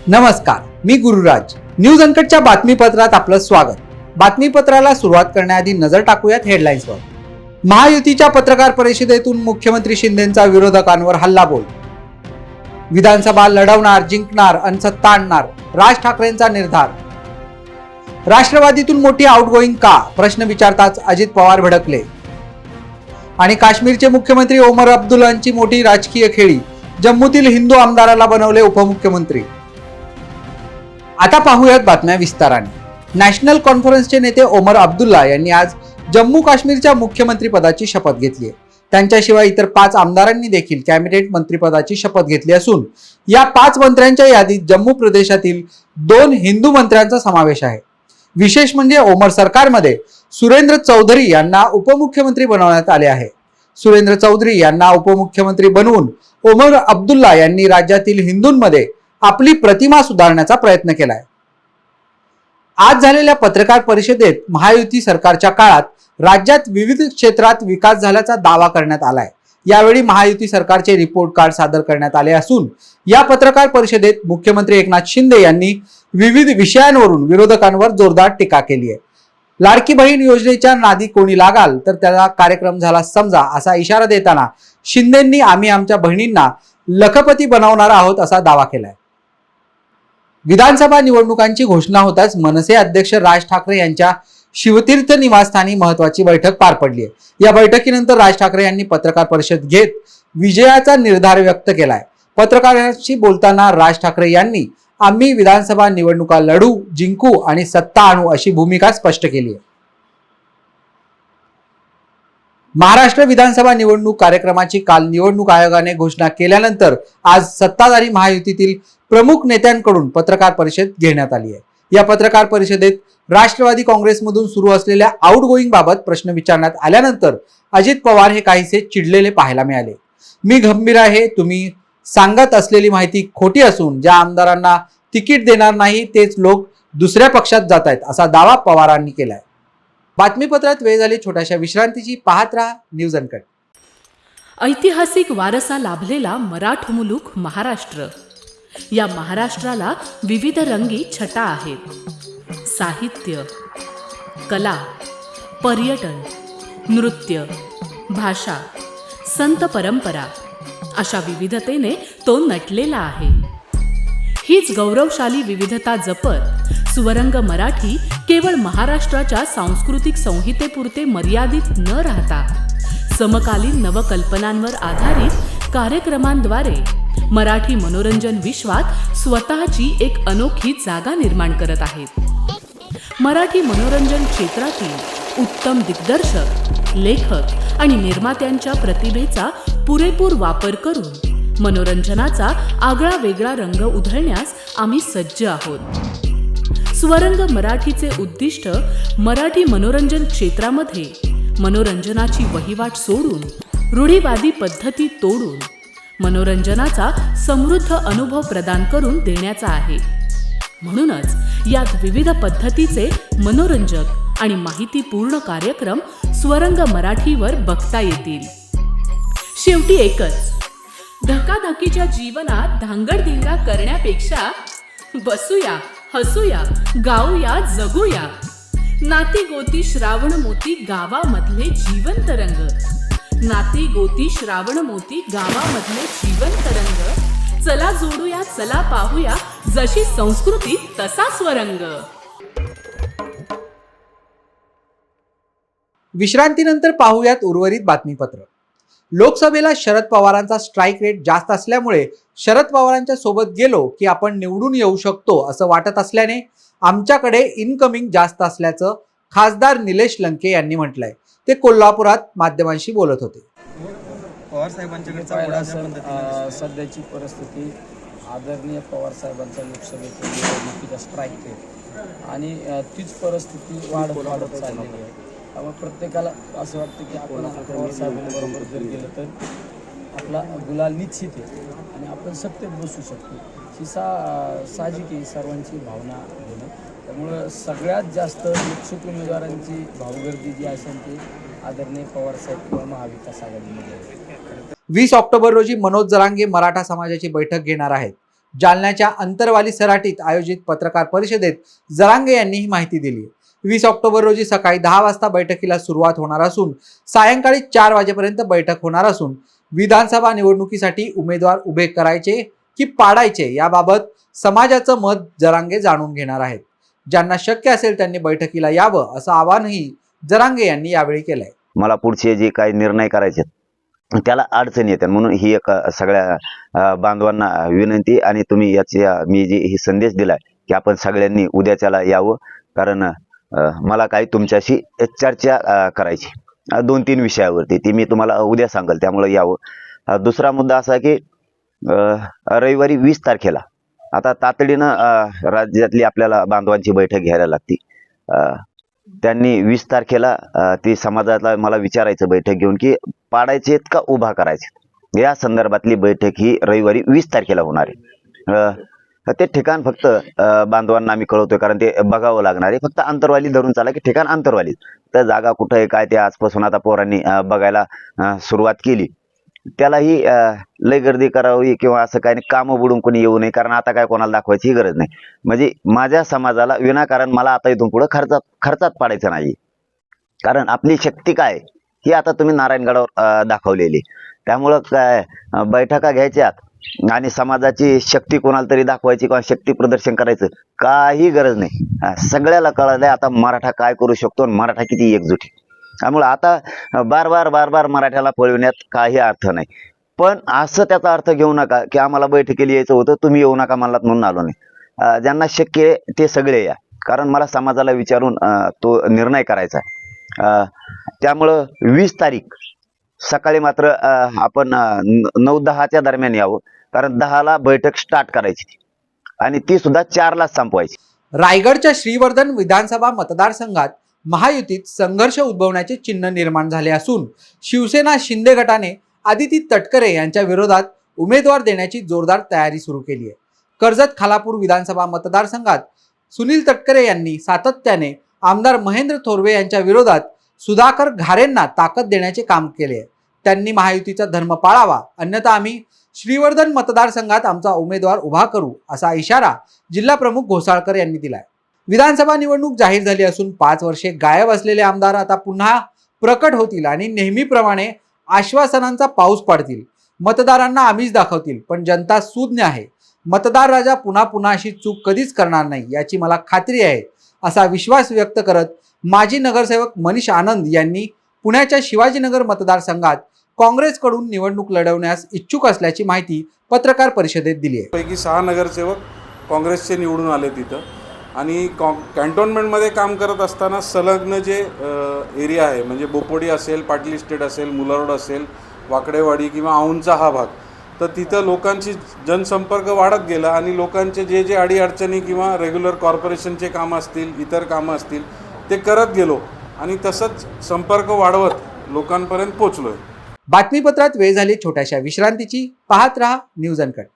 नमस्कार, मी गुरुराज. न्यूज अनकटच्या बातमीपत्रात आपलं स्वागत. बातमीपत्राला सुरुवात करण्याआधी नजर टाकूयात हेडलाईन्सवर. महायुतीच्या पत्रकार परिषदेतून मुख्यमंत्री शिंदेंचा विरोधकांवर हल्लाबोल. विधानसभा लढवणार, जिंकणार आणि सत्ता आणणार, राज ठाकरेंचा निर्धार. राष्ट्रवादीतून मोठी आउटगोईंग का, प्रश्न विचारताच अजित पवार भडकले. आणि काश्मीरचे मुख्यमंत्री ओमर अब्दुल्लांची मोठी राजकीय खेळी, जम्मूतील हिंदू आमदाराला बनवले उपमुख्यमंत्री. आता पाहूयात बातम्या विस्ताराने. नॅशनल कॉन्फरन्सचे नेते ओमर अब्दुल्ला यांनी आज जम्मू काश्मीरच्या मुख्यमंत्री पदाची शपथ घेतली आहे. त्यांच्याशिवाय इतर 5 आमदारांनी देखील कॅबिनेट मंत्रिपदाची शपथ घेतली असून या 5 मंत्र्यांच्या यादीत जम्मू प्रदेशातील 2 हिंदू मंत्र्यांचा समावेश आहे. विशेष म्हणजे ओमर सरकारमध्ये सुरेंद्र चौधरी यांना उपमुख्यमंत्री बनवण्यात आले आहे. सुरेंद्र चौधरी यांना उपमुख्यमंत्री बनवून ओमर अब्दुल्ला यांनी राज्यातील हिंदूंमध्ये आपली प्रतिमा सुधारण्याचा प्रयत्न केलाय. आज झालेल्या पत्रकार परिषदेत महायुती सरकारच्या काळात राज्यात विविध क्षेत्रात विकास झाल्याचा दावा करण्यात आलाय. यावेळी महायुती सरकारचे रिपोर्ट कार्ड सादर करण्यात आले असून या पत्रकार परिषदेत मुख्यमंत्री एकनाथ शिंदे यांनी विविध विषयांवरून विरोधकांवर जोरदार टीका केली आहे. लाडकी बहीण योजनेच्या नादी कोणी लागाल तर त्याला कार्यक्रम झाला समजा असा इशारा देताना शिंदेंनी आम्ही आमच्या बहिणींना लखपती बनवणार आहोत असा दावा केलाय. विधानसभा निवडणुकांची घोषणा होताच मनसे अध्यक्ष राज ठाकरे यांच्या शिवतीर्थ निवासस्थानी महत्वाची बैठक पार पडली आहे. या बैठकीनंतर राज ठाकरे यांनी पत्रकार परिषद घेत विजयाचा निर्धार व्यक्त केलाय. पत्रकारांशी बोलताना राज ठाकरे यांनी आम्ही विधानसभा निवडणुका लढू, जिंकू आणि सत्ता आणू अशी भूमिका स्पष्ट केली आहे. महाराष्ट्र विधानसभा निवडणूक कार्यक्रमाची काल निवडणूक आयोगाने घोषणा केल्यानंतर आज सत्ताधारी महायुतीतील प्रमुख नेत्यांकडून पत्रकार परिषद घेण्यात आली आहे. या पत्रकार परिषदेत राष्ट्रवादी काँग्रेसमधून सुरू असलेल्या आउटगोईंग बाबत प्रश्न विचारण्यात आल्यानंतर अजित पवार हे काहीसे चिडलेले पाहायला मिळाले. मी गंभीर आहे, तुम्ही सांगत असलेली माहिती खोटी असून ज्या आमदारांना तिकीट देणार नाही तेच लोक दुसऱ्या पक्षात जात आहेत असा दावा पवारांनी केलाय. बातमीपत्रात वेळ झाली छोट्याशा विश्रांतीची. पाहत राहा न्यूज अनकट. ऐतिहासिक वारसा लाभलेला मराठ मुलूक महाराष्ट्र. या महाराष्ट्राला विविध रंगी छटा आहेत. साहित्य, कला, पर्यटन, नृत्य, भाषा, संत परंपरा अशा विविधतेने तो नटलेला आहे. हीच गौरवशाली विविधता जपत सुवरंग मराठी केवळ महाराष्ट्राच्या सांस्कृतिक संहितेपुरते मर्यादित न राहता समकालीन नवकल्पनांवर आधारित कार्यक्रमांद्वारे मराठी मनोरंजन विश्वात स्वतःची एक अनोखी जागा निर्माण करत आहेत. मराठी मनोरंजन क्षेत्रातील उत्तम दिग्दर्शक, लेखक आणि निर्मात्यांच्या प्रतिभेचा पुरेपूर वापर करून मनोरंजनाचा आगळा वेगळा रंग उधळण्यास आम्ही सज्ज आहोत. स्वरंग मराठीचे उद्दिष्ट मराठी मनोरंजन क्षेत्रामध्ये मनोरंजनाची वहिवाट सोडून, रूढीवादी पद्धती तोडून मनोरंजनाचा समृद्ध अनुभव प्रदान करून देण्याचा आहे. म्हणूनच यात विविध पद्धतीचे मनोरंजक आणि माहितीपूर्ण कार्यक्रम स्वरंग मराठीवर बघता येतील. शेवटी एकच, धकाधकीच्या जीवनात धांगडधिंगा करण्यापेक्षा बसूया, हसूया, गाऊया, जगूया. नाती गोती श्रावण मोती गावामधले जिवंत रंग. नाती गोती श्रावण मोती गावामधले जिवंत रंग. चला जोडूया, चला पाहूया, जशी संस्कृती तसा स्वरंग. विश्रांतीनंतर पाहूयात उर्वरित बातमीपत्र. लोकसभेला शरद पवारांचा स्ट्राईक रेट जास्त असल्यामुळे शरद पवारांच्या सोबत गेलो की आपण निवडून येऊ शकतो असं वाटत असल्याने आमच्याकडे इनकमिंग जास्त असल्याचं खासदार निलेश लंके यांनी म्हटलंय. ते कोल्हापुरात माध्यमांशी बोलत होते. पवार साहेबांच्याकडे सध्याची परिस्थिती आदरणीय पवार साहेबांचा लोकसभेच्या निवडणुकीचा स्ट्राईक रेट आणि तीच परिस्थिती वाढत चाललेली आहे. त्यामुळे प्रत्येकाला असं वाटतं की आपण पवार साहेबांबरोबर जर गेलं तर आपला गुलाल निश्चित आहे आणि आपण सत्तेत बसू शकतो. ही साहजिक आहे सर्वांची भावना घेणं. त्यामुळं सगळ्यात जास्त इच्छुक उमेदवारांची भावगर्दी जी असेल ती आदरणीय पवारसाहेब किंवा महाविकास आघाडीमध्ये आहे. 20 ऑक्टोबर रोजी मनोज जरांगे मराठा समाजाची बैठक घेणार आहेत. जालन्याच्या अंतरवाली सराटीत आयोजित पत्रकार परिषदेत जरांगे यांनी ही माहिती दिली. 20 ऑक्टोबर रोजी सकाळी 10 वाजता बैठकीला सुरुवात होणार असून सायंकाळी 4 वाजेपर्यंत बैठक होणार असून विधानसभा निवडणुकीसाठी उमेदवार उभे करायचे की पाडायचे याबाबत समाजाचं मत जरांगे जाणून घेणार आहेत. ज्यांना शक्य असेल त्यांनी बैठकीला यावं असं आवाहनही जरांगे यांनी यावेळी केलंय. मला पुढचे जे काही निर्णय करायचे त्याला अडचण येते, म्हणून ही एक सगळ्या बांधवांना विनंती आणि तुम्ही याच्या मी जे ही संदेश दिलाय की आपण सगळ्यांनी उद्याच्याला यावं, कारण मला काही तुमच्याशी चर्चा करायची 2-3 विषयावरती, ती मी तुम्हाला उद्या सांगेल, त्यामुळे यावं. दुसरा मुद्दा असा की रविवारी 20 तारखेला आता तातडीनं राज्यातली आपल्याला बांधवांची बैठक घ्यायला लागती. त्यांनी 20 तारखेला ती समाजाला मला विचारायचं बैठक घेऊन की पाडायचे का उभा करायचे या संदर्भातली बैठक ही रविवारी 20 तारखेला होणार आहे. ते ठिकाण फक्त बांधवांना आम्ही कळवतोय, कारण ते बघावं लागणार आहे. फक्त अंतरवाली धरून चाला की ठिकाण अंतरवाली, तर जागा कुठं आहे काय ते आजपासून आता पोरांनी बघायला सुरुवात केली. त्यालाही लय गर्दी करावी किंवा असं काही नाही, कामं बुडून कोणी येऊ नये, कारण आता काय कोणाला दाखवायची गरज नाही. म्हणजे माझ्या समाजाला विनाकारण मला आता इथून पुढे खर्चात पाडायचं नाही, कारण आपली शक्ती काय ही आता तुम्ही नारायणगडावर दाखवलेली. त्यामुळं काय बैठका घ्यायच्यात आणि समाजाची शक्ती कोणाला तरी दाखवायची किंवा शक्ती प्रदर्शन करायचं काही गरज नाही. सगळ्याला कळलंय आता मराठा काय करू शकतो आणि मराठा किती एकजूट आहे. त्यामुळे आता बार बार मराठ्याला पळविण्यात काही अर्थ नाही. पण असं त्याचा अर्थ घेऊ नका की आम्हाला बैठकीला यायचं होतं, तुम्ही येऊ नका मला म्हणून आलो नाही. ज्यांना शक्य आहे ते सगळे या, कारण मला समाजाला विचारून तो निर्णय करायचा आहे. त्यामुळं 20 तारीख सकाळी मात्र आपण 9-10च्या दरम्यान यावं, कारण 10ला बैठक स्टार्ट करायची आणि ती सुद्धा 4लाच संपवायची. रायगडच्या श्रीवर्धन विधानसभा मतदारसंघात महायुतीत संघर्ष उद्भवण्याचे चिन्ह निर्माण झाले असून शिवसेना शिंदे गटाने आदिती तटकरे यांच्या विरोधात उमेदवार देण्याची जोरदार तयारी सुरू केली आहे. कर्जत खालापूर विधानसभा मतदारसंघात सुनील तटकरे यांनी सातत्याने आमदार महेंद्र थोरवे यांच्या विरोधात सुधाकर घारेंना ताकद देण्याचे काम केले आहे. त्यांनी महायुतीचा धर्म पाळावा, अन्यथा आम्ही श्रीवर्धन मतदारसंघात आमचा उमेदवार उभा करू असा इशारा जिल्हा प्रमुख घोसाळकर यांनी दिलाय. विधानसभा निवडणूक जाहीर झाली असून 5 वर्षे गायब असलेले आमदार आता पुन्हा प्रकट होतील आणि नेहमीप्रमाणे आश्वासनांचा पाऊस पाडतील. मतदारांना आमिष दाखवतील, पण जनता सुज्ञ आहे. मतदार राजा पुन्हा अशी चूक कधीच करणार नाही याची मला खात्री आहे, असा विश्वास व्यक्त करत माजी नगरसेवक मनीष आनंद यांनी पुण्याच्या शिवाजीनगर मतदारसंघात काँग्रेसकडून निवडणूक लढवण्यास इच्छुक असल्याची माहिती पत्रकार परिषदेत दिली आहे. पैकी 6 नगरसेवक काँग्रेसचे निवडून आले तिथं, आणि कॅन्टोन्मेंटमध्ये काम करत असताना संलग्न जे एरिया आहे, म्हणजे बोपोडी असेल, पाटील इस्टेट असेल, मुलारोड असेल, वाकडेवाडी किंवा औंधचा हा भाग, तर तिथं लोकांची जनसंपर्क वाढत गेला आणि लोकांचे जे अडीअडचणी किंवा रेग्युलर कॉर्पोरेशनचे कामं असतील, इतर कामं असतील, ते करत गेलो आणि तसंच संपर्क वाढवत लोकांपर्यंत पोचलोय. बातमीपत्रात वेळ झाली छोट्याशा विश्रांतीची. पाहत रहा न्यूज अनकट.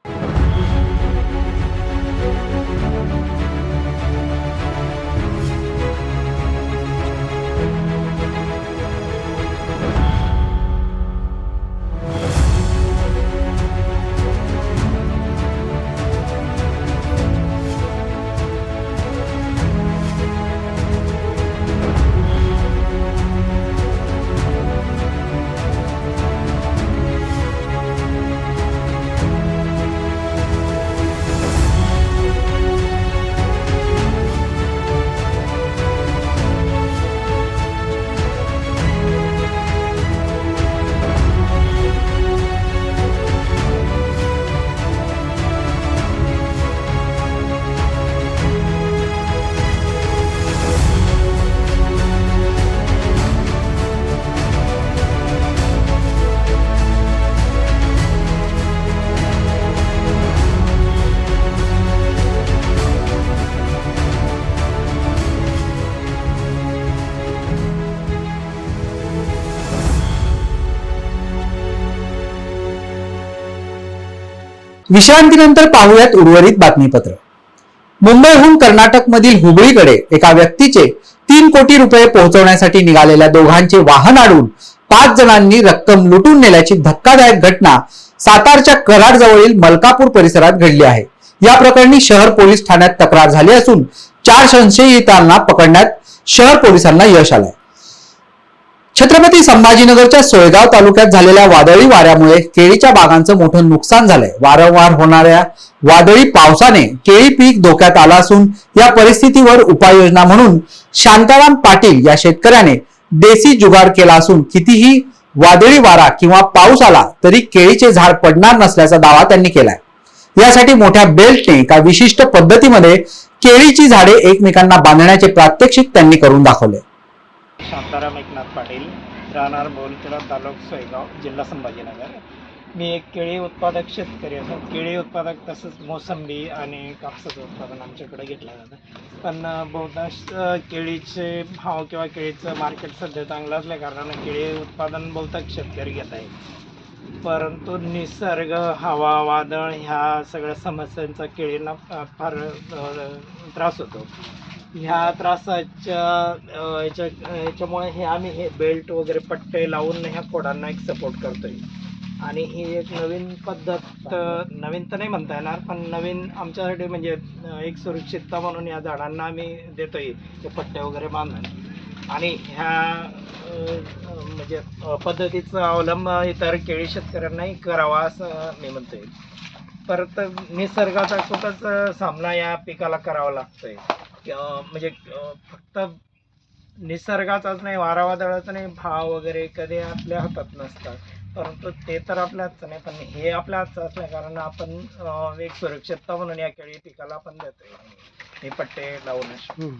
विश्रांतीनंतर पाहूयात उर्वरित बातमीपत्र. मुंबईहून कर्नाटकमधील हुबळीकडे एका व्यक्तीचे 3 कोटी रुपये पोहोचवण्यासाठी निघालेल्या दोघांचे वाहन अडवून 5 जणांनी रक्कम लुटून नेल्याची धक्कादायक घटना सातारच्या कराड जवळील मलकापूर परिसरात घडली आहे. या प्रकरणी शहर पोलीस ठाण्यात तक्रार झाली असून 4 संशयितांना पकडण्यात शहर पोलिसांना यश आलंय. छत्रपती संभाजीनगरच्या सोयगाव तालुक्यात झालेल्या वादळी वाऱ्यामुळे केळीच्या बागांचं मोठं नुकसान झालंय. वारंवार होणाऱ्या वादळी पावसाने केळी पीक धोक्यात आलं असून या परिस्थितीवर उपाययोजना म्हणून शांताराम पाटील या शेतकऱ्याने देसी जुगाड केला असून कितीही वादळी वारा किंवा पाऊस आला तरी केळीचे झाड पडणार नसल्याचा दावा त्यांनी केलाय. यासाठी मोठ्या बेल्टने एका विशिष्ट पद्धतीमध्ये केळीची झाडे एकमेकांना बांधण्याचे प्रात्यक्षिक त्यांनी करून दाखवले. शांताराम एकनाथ पाटील, राहणार बोलखेडा, तालुका सोयगाव, जिल्हा संभाजीनगर. मी एक केळी उत्पादक शेतकरी असून केळी उत्पादक तसंच मोसंबी आणि कापसाचं उत्पादन आमच्याकडे घेतलं जातं. पण बहुधा केळीचे भाव किंवा केळीचं मार्केट सध्या चांगलं असल्या कारणानं केळी उत्पादन बहुतेक शेतकरी घेत आहे. परंतु निसर्ग, हवा, वादळ ह्या सगळ्या समस्यांचा केळींना फार त्रास होतो. ह्या त्रासाच्या याच्यामुळे हे आम्ही हे बेल्ट वगैरे पट्टे लावून ह्या खोडांना एक सपोर्ट करतोय. आणि ही एक नवीन पद्धत, नवीन तर नाही म्हणता येणार, पण नवीन आमच्यासाठी म्हणजे एक सुरक्षितता म्हणून या झाडांना आम्ही देतोय ते पट्टे वगैरे बांधून. आणि ह्या म्हणजे पद्धतीचा अवलंब इतर केळी शेतकऱ्यांनाही करावा असं मी म्हणतोय. परत निसर्गाचा खूपच सामना या पिकाला करावा लागतोय. म्हणजे फक्त निसर्गाचाच नाही, वारा वादळाचा नाही, भाव वगैरे कधी आपल्या हातात नसतात. परंतु ते तर आपल्या हातचं नाही, पण हे आपल्या हातचं असल्या कारण आपण एक सुरक्षितता म्हणून या केळी पिकाला आपण देतोय हे पट्टे लावून.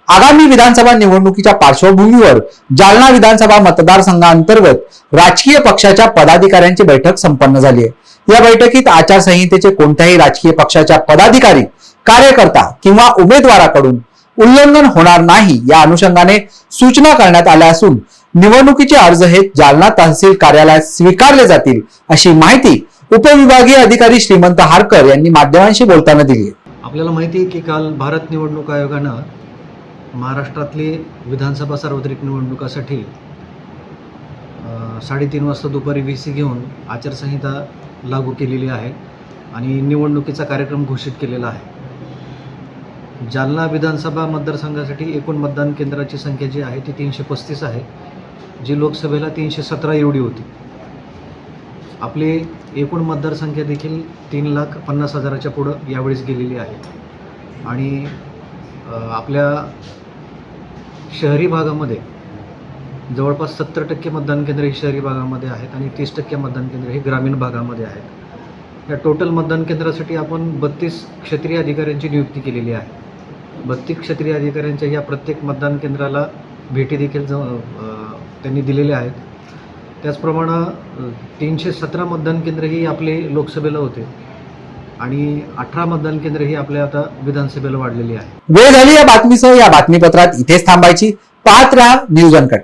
आगामी विधानसभा निवडणुकीच्या पार्श्वभूमीवर जालना विधानसभा मतदारसंघांतर्गत राजकीय पक्षाच्या पदाधिकाऱ्यांची बैठक संपन्न झाली आहे. या बैठकीत आचारसंहितेचे कोणत्याही राजकीय पक्षाच्या पदाधिकारी, कार्यकर्ता किंवा उमेदवाराकडून उल्लंघन होणार नाही या अनुषंगाने सूचना करण्यात आल्या असून निवडणुकीचे अर्ज हे जालना तहसील कार्यालयात स्वीकारले जातील अशी माहिती उपविभागीय अधिकारी श्रीमंत हारकर यांनी माध्यमांशी बोलताना दिली. आपल्याला माहिती आहे की काल भारत निवडणूक आयोगानं महाराष्ट्रातली विधानसभा सार्वत्रिक निवडणुकासाठी 3:30 वाजता दुपारी VC घेऊन आचारसंहिता लागू केलेली आहे आणि निवडणुकीचा कार्यक्रम घोषित केलेला आहे. जालना विधानसभा मतदारसंघासाठी एकूण मतदान केंद्राची संख्या जी आहे ती 335 आहे, जी लोकसभेला 317 एवढी होती. आपली एकूण मतदारसंख्या देखील 3,50,000च्या पुढं यावेळेस गेलेली आहे. आणि आपल्या शहरी भागामध्ये जवळपास 70% मतदान केंद्र ही शहरी भागामध्ये आहेत आणि 30% मतदान केंद्र हे ग्रामीण भागामध्ये आहेत. या टोटल मतदान केंद्रासाठी आपण 32 क्षेत्रीय अधिकाऱ्यांची नियुक्ती केलेली आहे. 32 क्षेत्रीय अधिकाऱ्यांच्या या प्रत्येक मतदान केंद्राला भेटी देखील त्यांनी दिलेल्या आहेत. त्याचप्रमाणे 317 मतदान केंद्र ही आपले लोकसभेला होते आणि 18 मतदान केंद्र ही आपल्या आता विधानसभेला वाढलेली आहे. वेळ झाली या बातमीसह या बातमीपत्रात इथेच थांबायची. पाहत राहा न्यूज अनकट.